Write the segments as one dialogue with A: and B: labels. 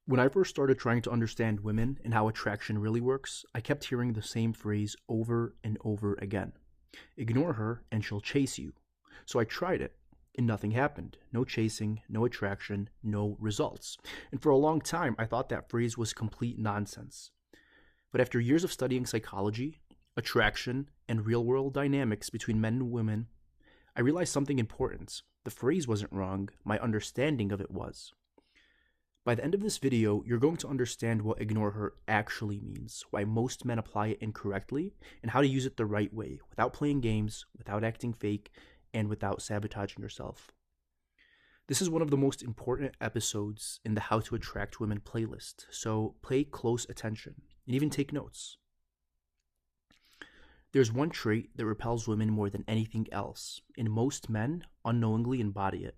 A: When I first started trying to understand women and how attraction really works, I kept hearing the same phrase over and over again. Ignore her and she'll chase you. So I tried it, and nothing happened. No chasing, no attraction, no results. And for a long time, I thought that phrase was complete nonsense. But after years of studying psychology, attraction, and real world dynamics between men and women, I realized something important. The phrase wasn't wrong, my understanding of it was. By the end of this video, you're going to understand what ignore her actually means, why most men apply it incorrectly, and how to use it the right way, without playing games, without acting fake, and without sabotaging yourself. This is one of the most important episodes in the How to Attract Women playlist, so pay close attention, and even take notes. There's one trait that repels women more than anything else, and most men unknowingly embody it.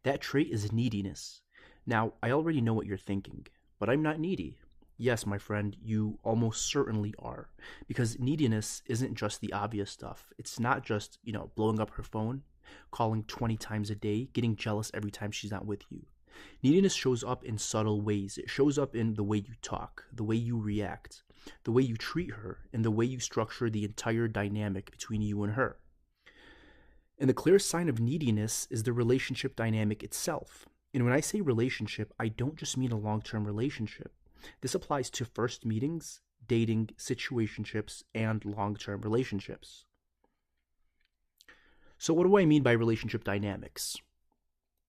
A: That trait is neediness. Now, I already know what you're thinking, but I'm not needy. Yes, my friend, you almost certainly are. Because neediness isn't just the obvious stuff. It's not just, blowing up her phone, calling 20 times a day, getting jealous every time she's not with you. Neediness shows up in subtle ways. It shows up in the way you talk, the way you react, the way you treat her, and the way you structure the entire dynamic between you and her. And the clearest sign of neediness is the relationship dynamic itself. And when I say relationship, I don't just mean a long-term relationship. This applies to first meetings, dating, situationships, and long-term relationships. So what do I mean by relationship dynamics?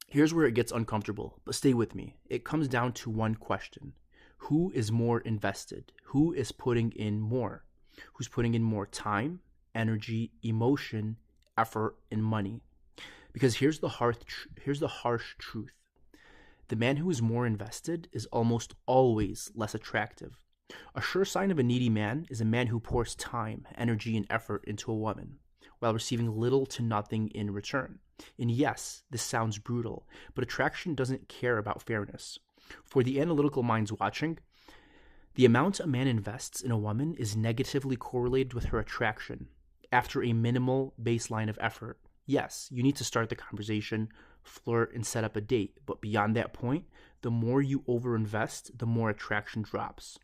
A: Here's where it gets uncomfortable, but stay with me. It comes down to one question. Who is more invested? Who is putting in more? Who's putting in more time, energy, emotion, effort, and money? Because here's the harsh truth. The man who is more invested is almost always less attractive. A sure sign of a needy man is a man who pours time, energy, and effort into a woman, while receiving little to nothing in return. And yes, this sounds brutal, but attraction doesn't care about fairness. For the analytical minds watching, the amount a man invests in a woman is negatively correlated with her attraction after a minimal baseline of effort. Yes, you need to start the conversation, flirt, and set up a date, but beyond that point, the more you overinvest, the more attraction drops.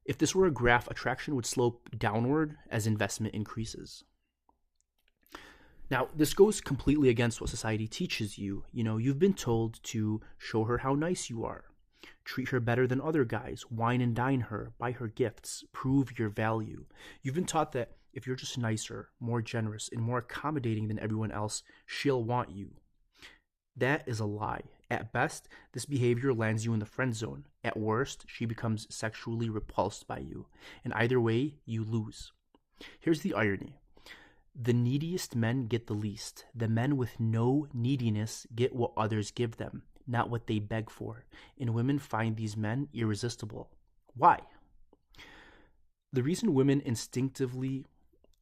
A: If this were a graph, attraction would slope downward as investment increases. Now, this goes completely against what society teaches you. You've been told to show her how nice you are, treat her better than other guys, wine and dine her, buy her gifts, prove your value. You've been taught that if you're just nicer, more generous, and more accommodating than everyone else, she'll want you. That is a lie. At best, this behavior lands you in the friend zone. At worst, she becomes sexually repulsed by you. And either way, you lose. Here's the irony. The neediest men get the least. The men with no neediness get what others give them, not what they beg for. And women find these men irresistible. Why? The reason women instinctively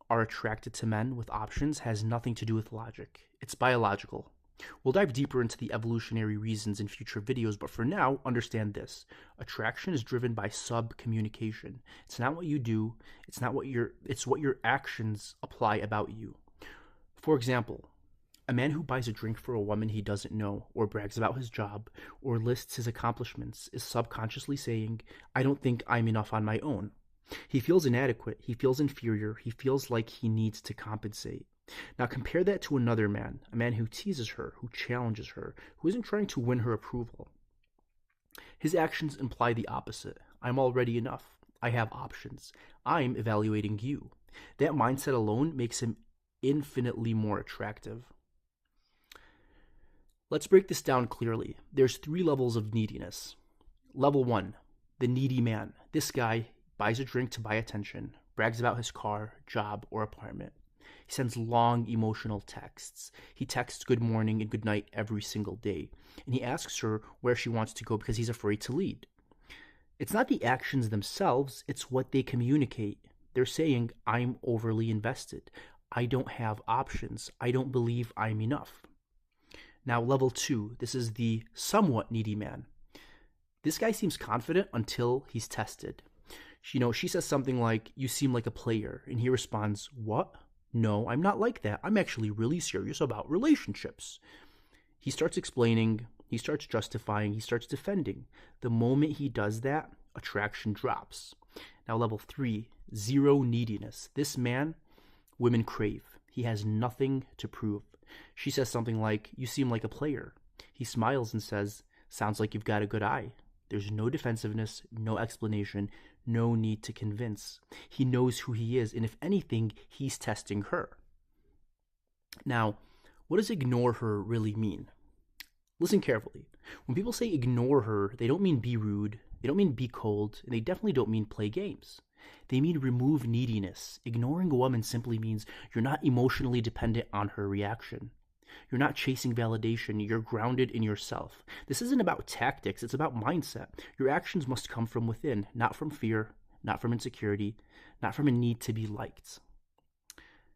A: are attracted to men with options has nothing to do with logic. It's biological. We'll dive deeper into the evolutionary reasons in future videos, but for now, understand this. Attraction is driven by sub-communication. It's not what you do, it's what your actions apply about you. For example, a man who buys a drink for a woman he doesn't know, or brags about his job, or lists his accomplishments, is subconsciously saying, I don't think I'm enough on my own. He feels inadequate, he feels inferior, he feels like he needs to compensate. Now compare that to another man, a man who teases her, who challenges her, who isn't trying to win her approval. His actions imply the opposite. I'm already enough. I have options. I'm evaluating you. That mindset alone makes him infinitely more attractive. Let's break this down clearly. There's 3 levels of neediness. Level 1, the needy man. This guy buys a drink to buy attention, brags about his car, job, or apartment. He sends long emotional texts. He texts good morning and good night every single day. And he asks her where she wants to go because he's afraid to lead. It's not the actions themselves, it's what they communicate. They're saying, I'm overly invested. I don't have options. I don't believe I'm enough. Now, level 2, this is the somewhat needy man. This guy seems confident until he's tested. She says something like, you seem like a player. And he responds, what? No, I'm not like that. I'm actually really serious about relationships. He starts explaining He starts justifying, he starts defending. The moment he does that, attraction drops. Now, level 3, zero neediness. This man, women crave. He has nothing to prove. She says something like, "You seem like a player." He smiles and says, "Sounds like you've got a good eye." There's no defensiveness, no explanation, no need to convince. He knows who he is, and if anything, he's testing her. Now, what does ignore her really mean? Listen carefully. When people say ignore her, they don't mean be rude, they don't mean be cold, and they definitely don't mean play games. They mean remove neediness. Ignoring a woman simply means you're not emotionally dependent on her reaction. You're not chasing validation, you're grounded in yourself. This isn't about tactics, it's about mindset. Your actions must come from within, not from fear, not from insecurity, not from a need to be liked.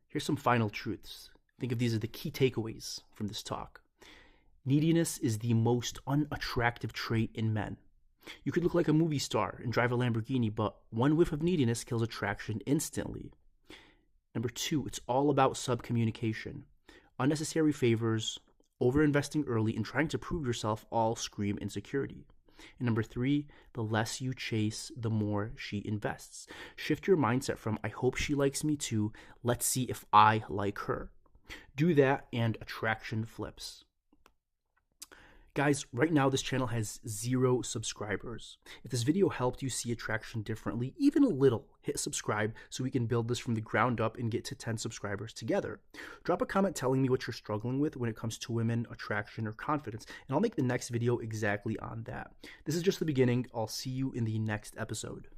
A: Here's some final truths. Think of these as the key takeaways from this talk. Neediness is the most unattractive trait in men. You could look like a movie star and drive a Lamborghini, but one whiff of neediness kills attraction instantly. Number 2, it's all about subcommunication. Unnecessary favors, overinvesting early, and trying to prove yourself all scream insecurity. And number 3, the less you chase, the more she invests. Shift your mindset from "I hope she likes me" to "let's see if I like her." Do that and attraction flips. Guys, right now this channel has 0 subscribers. If this video helped you see attraction differently, even a little, hit subscribe so we can build this from the ground up and get to 10 subscribers together. Drop a comment telling me what you're struggling with when it comes to women, attraction, or confidence, and I'll make the next video exactly on that. This is just the beginning. I'll see you in the next episode.